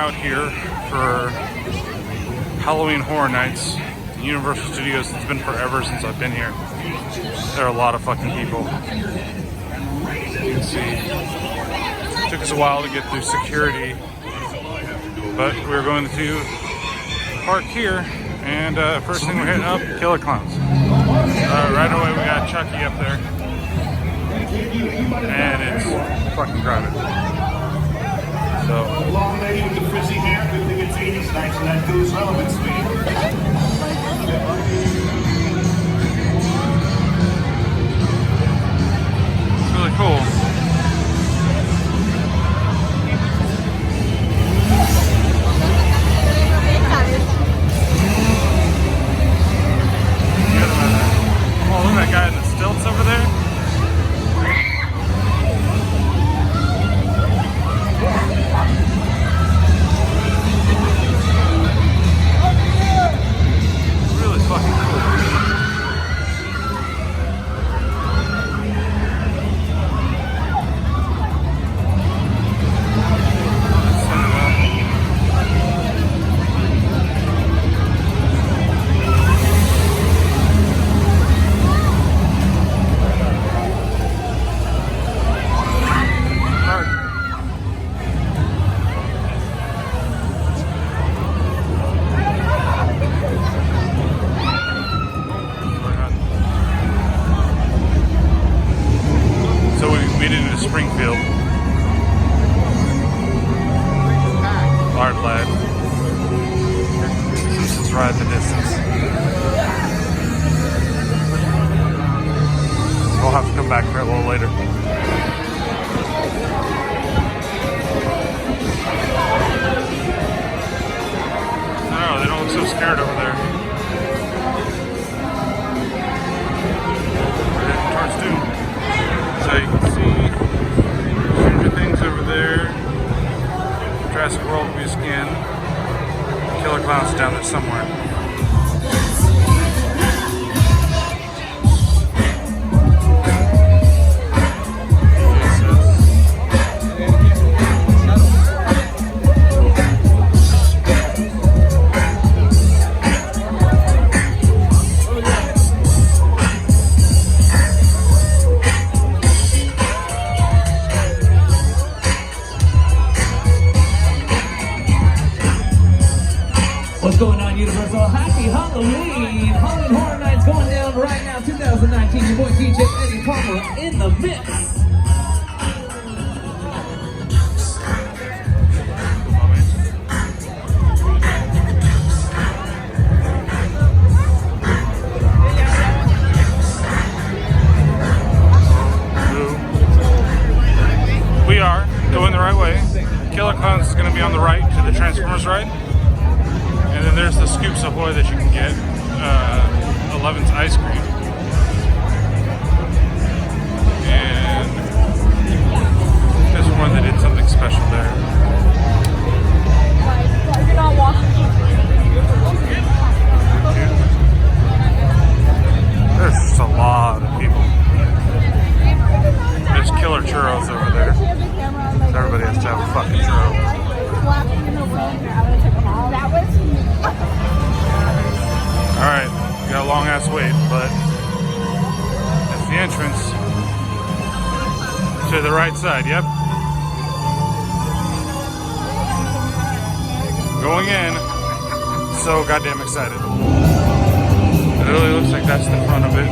out here for Halloween Horror Nights at Universal Studios. It's been forever since I've been here. There are a lot of fucking people. You can see. It took us a while to get through security, but we're going to park here, and first thing we're hitting up, Killer Klowns. Right away we got Chucky up there, and it's fucking crowded. So. The long lady with the frizzy hair, good thing it's 80s nights and that goes relevant, sweetie. It's really cool. Oh, look at that guy in the stilts over there. Really fucking cool. Springfield. Hard lad. Simpsons ride the distance. We'll have to come back for it a little later. I don't know, they don't look so scared over there. We're heading towards Doom. So you can see things over there. Jurassic World Music Inn. Killer Klowns down there somewhere. What's going on, Universal? Happy Halloween! Halloween Horror Nights going down right now, 2019. Your boy DJ Eddie Palmer in the mix. We are going the right way. Killer Klowns is going to be on the right to the Transformers ride. And then there's the Scoops Ahoy that you can get, 11's ice cream. And there's one that did something special there. You're not walking. There's just a lot of people. There's killer churros over there. So everybody has to have a fucking churro. Alright, we got a long ass wait, but that's the entrance to the right side, yep. Going in, so goddamn excited. It really looks like that's the front of it.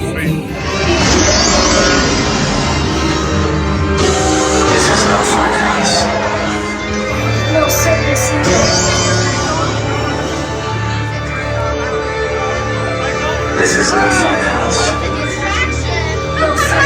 Sweet. This is no fun house. No, sir, this is This is no fun house. No, sir,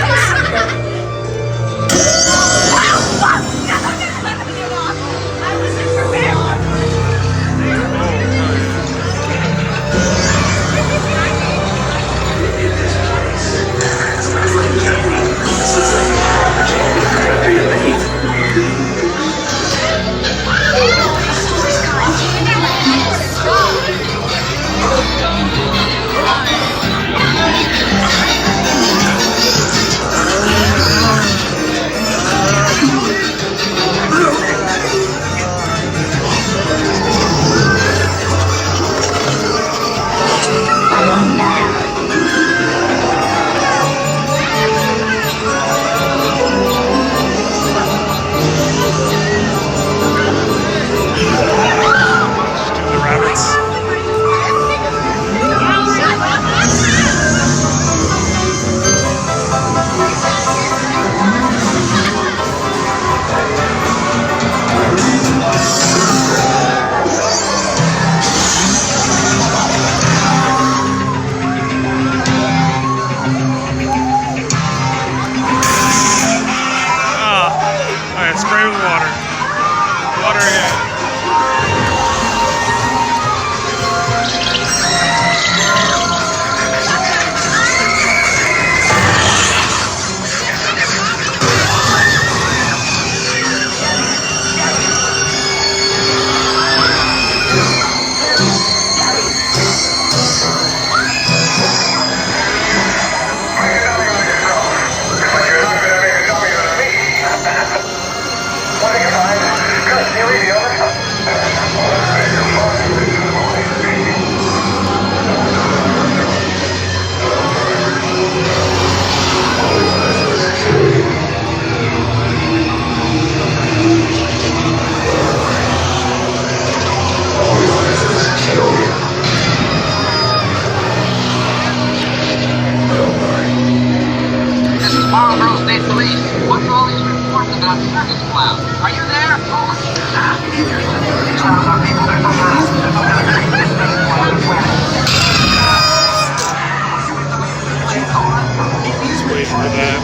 for that.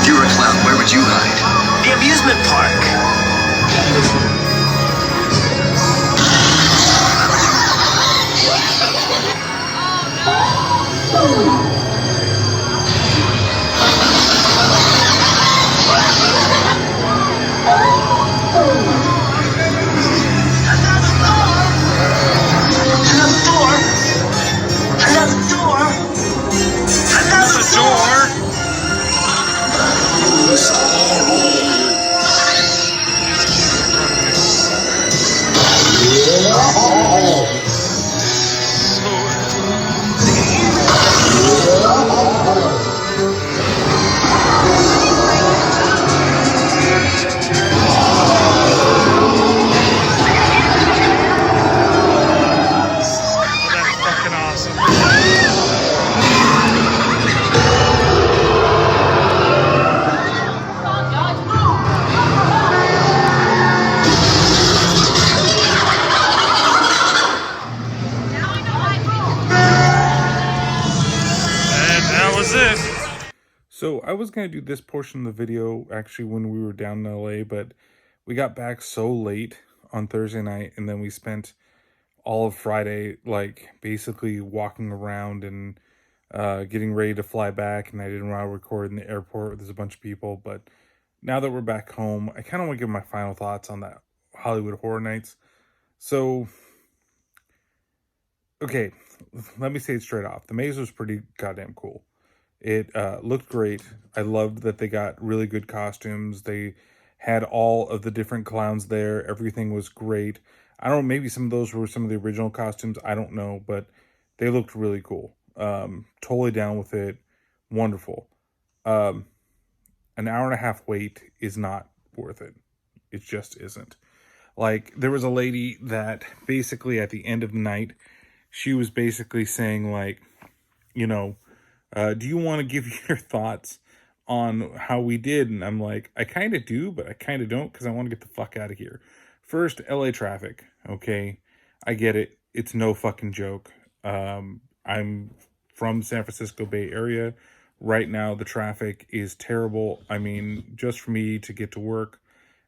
If you were a clown, where would you hide? The amusement park. So I was going to do this portion of the video actually when we were down in LA, but we got back so late on Thursday night, and then we spent all of Friday like basically walking around and getting ready to fly back, and I didn't want to record in the airport. There's a bunch of people, but now that we're back home, I kind of want to give my final thoughts on that Hollywood Horror Nights. So, okay, let me say it straight off. The maze was pretty goddamn cool. It looked great. I loved that they got really good costumes. They had all of the different clowns there. Everything was great. I don't know, maybe some of those were some of the original costumes. I don't know, but they looked really cool. Totally down with it. Wonderful. An hour and a half wait is not worth it. It just isn't. Like, there was a lady that basically at the end of the night, she was basically saying, like, you know, do you want to give your thoughts on how we did? And I'm like, I kind of do, but I kind of don't, because I want to get the fuck out of here. First, LA traffic, okay? I get it. It's no fucking joke. I'm from San Francisco Bay Area. Right now, the traffic is terrible. I mean, just for me to get to work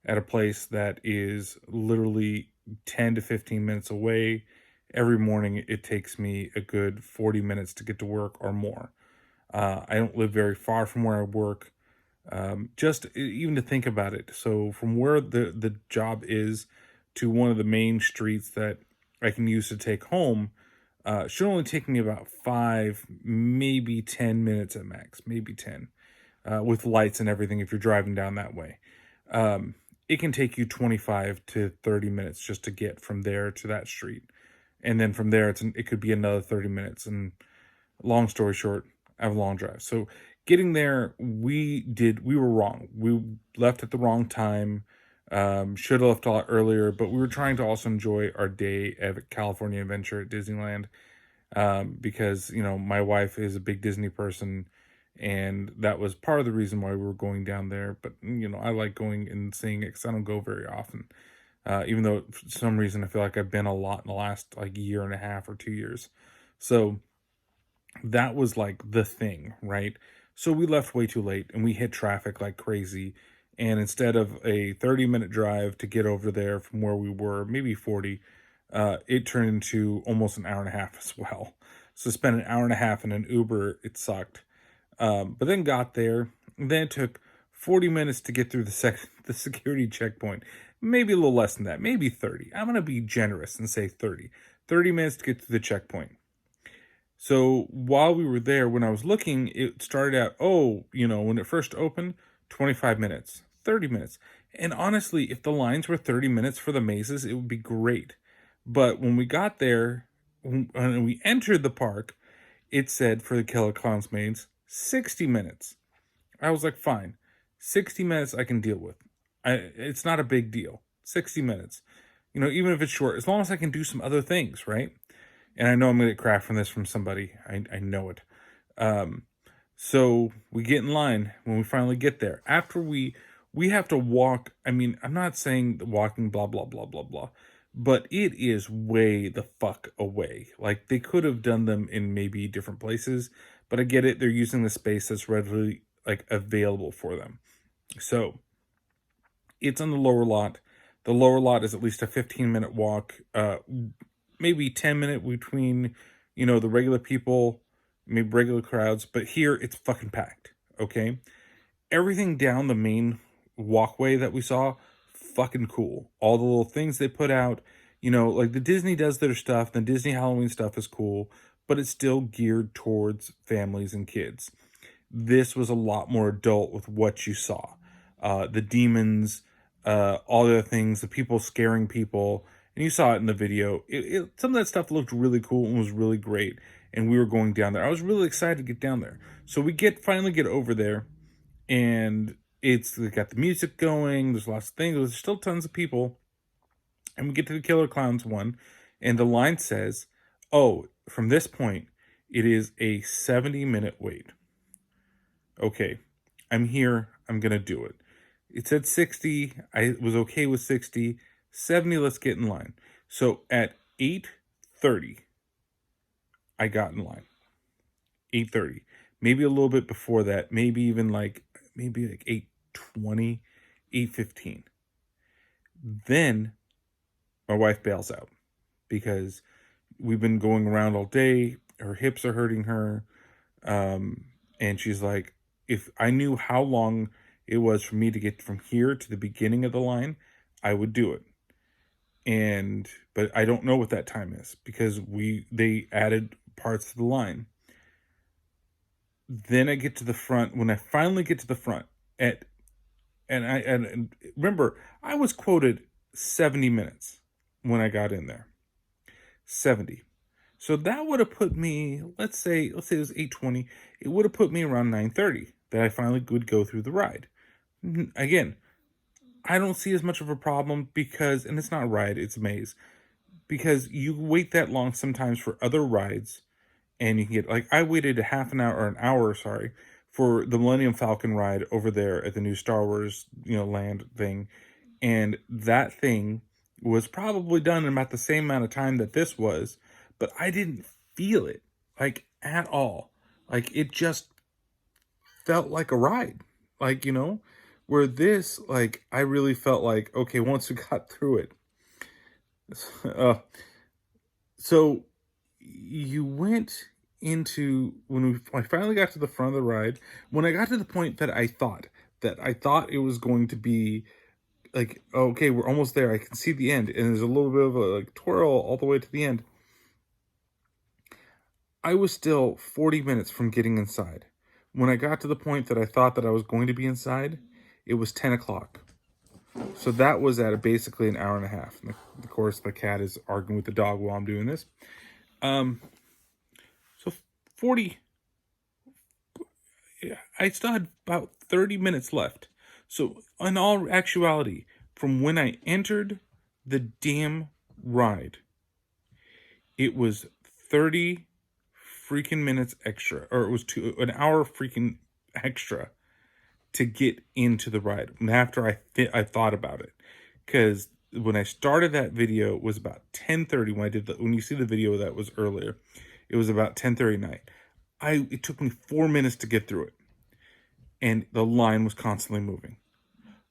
at a place that is literally 10 to 15 minutes away, every morning it takes me a good 40 minutes to get to work or more. I don't live very far from where I work. Just even to think about it. So from where the job is to one of the main streets that I can use to take home, should only take me about 5, maybe 10 minutes at max, maybe 10, with lights and everything if you're driving down that way. It can take you 25 to 30 minutes just to get from there to that street. And then from there, it could be another 30 minutes. And long story short, I have a long drive. So getting there, we were wrong. We left at the wrong time. Should have left a lot earlier, but we were trying to also enjoy our day at California Adventure at Disneyland. Because, you know, my wife is a big Disney person, and that was part of the reason why we were going down there. But, you know, I like going and seeing it because I don't go very often. Even though for some reason I feel like I've been a lot in the last like year and a half or 2 years. So that was like the thing, right? So we left way too late and we hit traffic like crazy. And instead of a 30-minute drive to get over there from where we were, maybe 40, it turned into almost an hour and a half as well. So spent an hour and a half in an Uber. It sucked. But then got there. Then it took 40 minutes to get through the security checkpoint. Maybe a little less than that. Maybe 30. I'm going to be generous and say 30. 30 minutes to get through the checkpoint. So while we were there, when I was looking, it started out, when it first opened, 25 minutes, 30 minutes. And honestly, if the lines were 30 minutes for the mazes, it would be great. But when we got there, when we entered the park, it said for the Killer Klowns maze, 60 minutes. I was like, fine, 60 minutes I can deal with. It's not a big deal. 60 minutes. You know, even if it's short, as long as I can do some other things, right? And I know I'm going to get crap from somebody. I know it. So we get in line when we finally get there. After we have to walk. I mean, I'm not saying walking blah, blah, blah, blah, blah. But it is way the fuck away. Like, they could have done them in maybe different places. but I get it. They're using the space that's readily like available for them. So it's on the lower lot. The lower lot is at least a 15-minute walk, maybe 10-minute between, the regular people, maybe regular crowds. But here it's fucking packed. Okay, everything down the main walkway that we saw, fucking cool. All the little things they put out, like the Disney does their stuff. The Disney Halloween stuff is cool, but it's still geared towards families and kids. This was a lot more adult with what you saw. The demons, all the other things, the people scaring people, and you saw it in the video. Some of that stuff looked really cool and was really great, and we were going down there. I was really excited to get down there. So we finally get over there, and they got the music going. There's lots of things. There's still tons of people, and we get to the Killer Klowns one, and the line says, "Oh, from this point, it is a 70-minute wait." Okay, I'm here. I'm gonna do it. It said 60. I was okay with 60. 70, let's get in line. So at 8:30, I got in line. 8:30. Maybe a little bit before that. Maybe even like 8:20, 8:15. Then my wife bails out because we've been going around all day. Her hips are hurting her. And she's like, if I knew how long it was for me to get from here to the beginning of the line, I would do it. But I don't know what that time is because they added parts to the line. Then I get to the front. When I finally get to the front and remember, I was quoted 70 minutes when I got in there. 70. So that would have put me, let's say it was 8:20. It would have put me around 9:30 that I finally would go through the ride. Again, I don't see as much of a problem because, and it's not a ride, it's a maze. Because you wait that long sometimes for other rides, and you can get, like, I waited a half an hour, or an hour, sorry, for the Millennium Falcon ride over there at the new Star Wars, land thing. And that thing was probably done in about the same amount of time that this was, but I didn't feel it, like, at all. Like, it just felt like a ride. Like, where this, like, I really felt like, okay, once we got through it. So you went into, I finally got to the front of the ride, when I got to the point that I thought it was going to be like, okay, we're almost there. I can see the end. And there's a little bit of a twirl all the way to the end. I was still 40 minutes from getting inside. When I got to the point that I thought that I was going to be inside, it was 10 o'clock. So that was at basically an hour and a half. And of course, the cat is arguing with the dog while I'm doing this. So 40, I still had about 30 minutes left. So in all actuality, from when I entered the damn ride, it was 30 freaking minutes extra, or it was an hour freaking extra to get into the ride. And after I thought about it, because when I started that video, it was about 10:30. When you see the video that was earlier, it was about 10:30 night. It took me 4 minutes to get through it, and the line was constantly moving.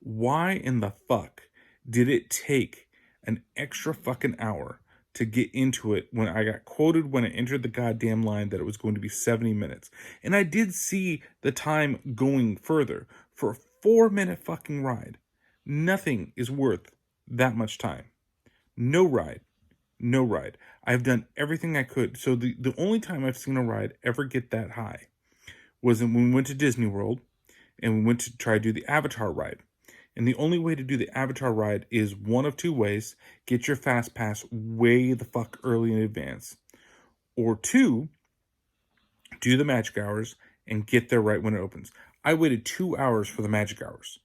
Why in the fuck did it take an extra fucking hour to get into it when I got quoted when I entered the goddamn line that it was going to be 70 minutes? And I did see the time going further. For a 4-minute fucking ride, nothing is worth that much time. No ride. I've done everything I could. So the only time I've seen a ride ever get that high was when we went to Disney World and we went to try to do the Avatar ride. And the only way to do the Avatar ride is one of two ways. Get your fast pass way the fuck early in advance. Or two, do the magic hours and get there right when it opens. I waited 2 hours for the magic hours.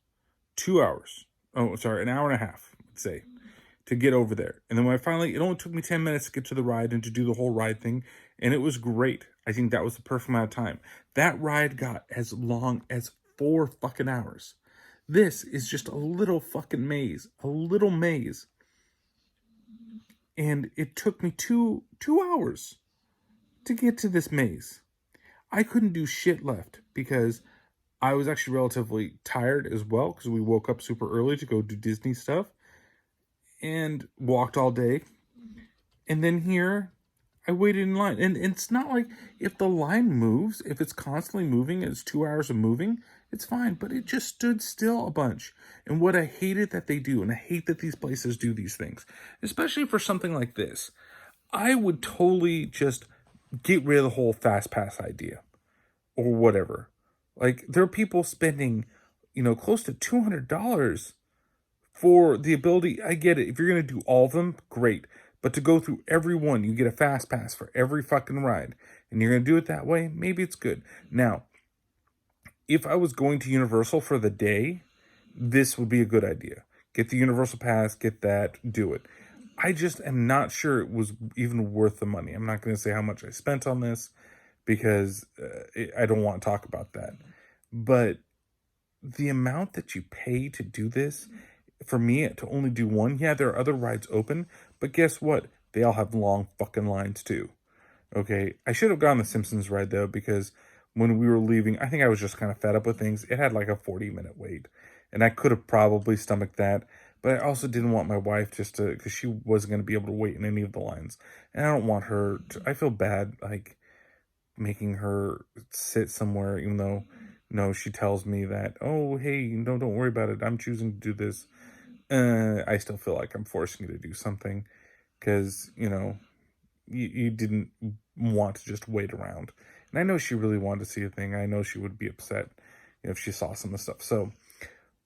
2 hours. Oh, sorry, an hour and a half, let's say, to get over there. And then when it only took me 10 minutes to get to the ride and to do the whole ride thing. And it was great. I think that was the perfect amount of time. That ride got as long as 4 fucking hours. This is just a little fucking maze. A little maze. And it took me two hours to get to this maze. I couldn't do shit left because I was actually relatively tired as well because we woke up super early to go do Disney stuff and walked all day. And then here, I waited in line. And it's not like if the line moves, if it's constantly moving, it's 2 hours of moving, it's fine. But it just stood still a bunch. And what I hated that they do, and I hate that these places do these things, especially for something like this, I would totally just get rid of the whole fast pass idea or whatever. Like, there are people spending, close to $200 for the ability. I get it. If you're going to do all of them, great. But to go through every one, you get a fast pass for every fucking ride. And you're going to do it that way, maybe it's good. Now, if I was going to Universal for the day, this would be a good idea. Get the Universal Pass, get that, do it. I just am not sure it was even worth the money. I'm not going to say how much I spent on this because I don't want to talk about that. But the amount that you pay to do this, for me, to only do one, yeah, there are other rides open, but guess what? They all have long fucking lines too. Okay, I should have gone the Simpsons ride though, because when we were leaving, I think I was just kind of fed up with things. It had like a 40-minute wait, and I could have probably stomached that, but I also didn't want my wife because she wasn't going to be able to wait in any of the lines, and I don't want her to, I feel bad, like, making her sit somewhere, even though, she tells me that, oh, hey, no, don't worry about it, I'm choosing to do this. I still feel like I'm forcing you to do something, because, you didn't want to just wait around. And I know she really wanted to see a thing. I know she would be upset if she saw some of the stuff. So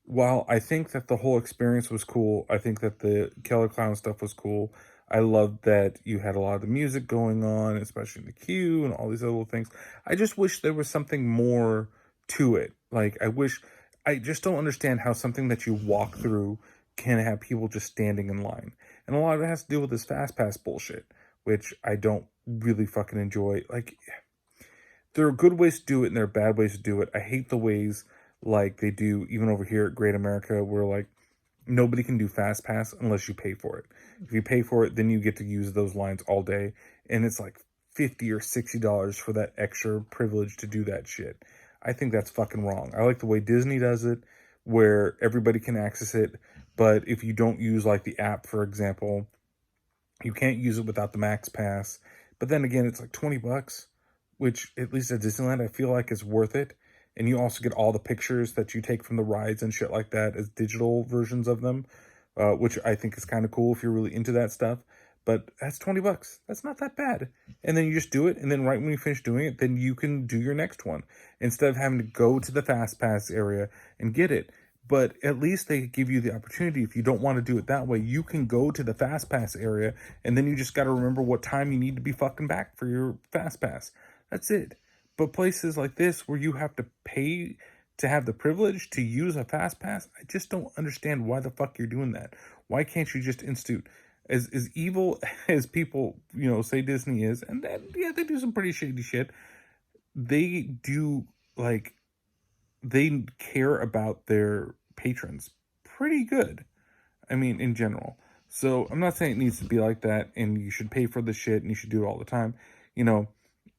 while I think that the whole experience was cool, I think that the Killer Clown stuff was cool. I loved that you had a lot of the music going on, especially in the queue and all these other little things. I just wish there was something more to it. Like, I just don't understand how something that you walk through can have people just standing in line. And a lot of it has to do with this fast pass bullshit, which I don't really fucking enjoy. Like, there are good ways to do it and there are bad ways to do it. I hate the ways like they do even over here at Great America, where like nobody can do fast pass unless you pay for it. If you pay for it, then you get to use those lines all day, and it's like $50 or $60 for that extra privilege to do that shit. I think that's fucking wrong. I like the way Disney does it, where everybody can access it, but if you don't use like the app, for example, you can't use it without the Max Pass. But then again, it's like $20, which at least at Disneyland, I feel like is worth it. And you also get all the pictures that you take from the rides and shit like that as digital versions of them, which I think is kind of cool if you're really into that stuff. But that's $20. That's not that bad. And then you just do it. And then right when you finish doing it, then you can do your next one instead of having to go to the Fast Pass area and get it. But at least they give you the opportunity. If you don't want to do it that way, you can go to the Fast Pass area, and then you just got to remember what time you need to be fucking back for your Fast Pass. That's it. But places like this where you have to pay to have the privilege to use a Fast Pass, I just don't understand why the fuck you're doing that. Why can't you just institute? As evil as people, say Disney is, and then, yeah, they do some pretty shady shit, they do, like, they care about their patrons pretty good. I mean, in general. So I'm not saying it needs to be like that and you should pay for the shit and you should do it all the time,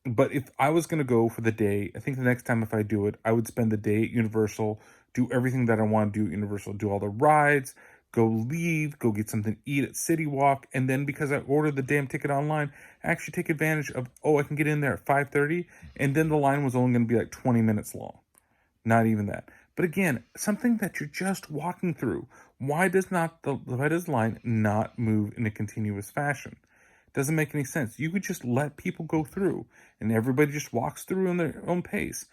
But if I was going to go for the day, I think the next time if I do it, I would spend the day at Universal, do everything that I want to do at Universal, do all the rides, go leave, go get something to eat at City Walk, and then because I ordered the damn ticket online, actually take advantage of, I can get in there at 5:30, and then the line was only going to be like 20 minutes long. Not even that. But again, something that you're just walking through. Why does the line not move in a continuous fashion? Doesn't make any sense. You could just let people go through and everybody just walks through in their own pace,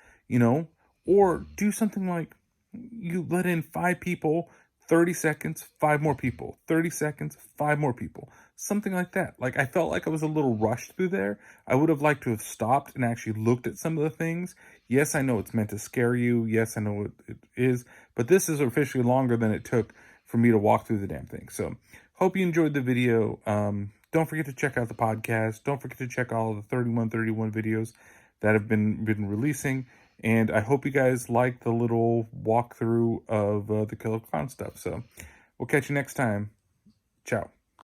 or do something like you let in 5 people, 30 seconds, 5 more people, 30 seconds, 5 more people, something like that. Like, I felt like I was a little rushed through there. I would have liked to have stopped and actually looked at some of the things. Yes, I know it's meant to scare you. Yes, I know it is, but this is officially longer than it took for me to walk through the damn thing. So hope you enjoyed the video. Don't forget to check out the podcast. Don't forget to check all of the 3131 videos that have been releasing. And I hope you guys like the little walkthrough of the Killer Clown stuff. So we'll catch you next time. Ciao.